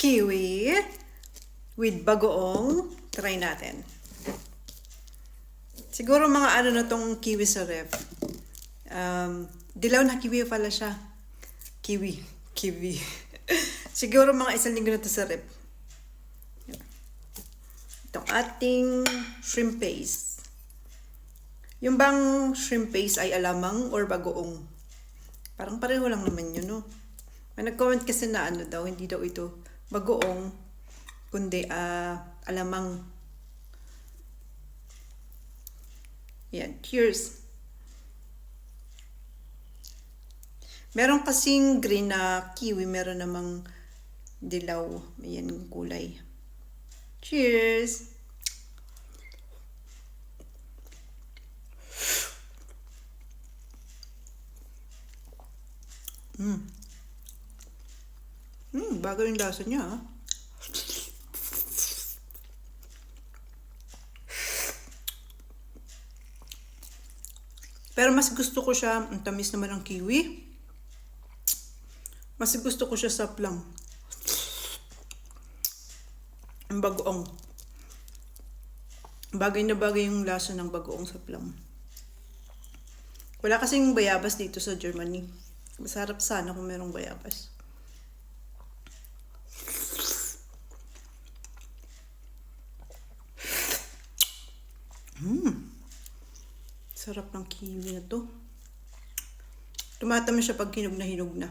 kiwi with bagoong. Try natin. Siguro mga ano na tong kiwi sa ref. Dilaw na kiwi pala siya. Kiwi. Siguro mga 1 linggo na to sa ref. Itong ating shrimp paste. Yung bang shrimp paste ay alamang or bagoong? Parang pareho lang naman yun, no? May nag-comment kasi na ano daw, hindi daw ito bagoong, kundi alamang. Yan, cheers. Meron kasing green na kiwi, meron namang dilaw. Ayan yung kulay. Cheers! Bago yung lasa niya, ah. Pero mas gusto ko siya, ang tamis naman ng kiwi. Mas gusto ko siya sa plum. Ang bagoong. Bagay na bagay yung lasa ng bagoong sa plum. Wala kasing bayabas dito sa Germany. Masarap sana kung merong bayabas. Sarap ng kiwi na to. Tumatamis siya pag hinog na hinog na.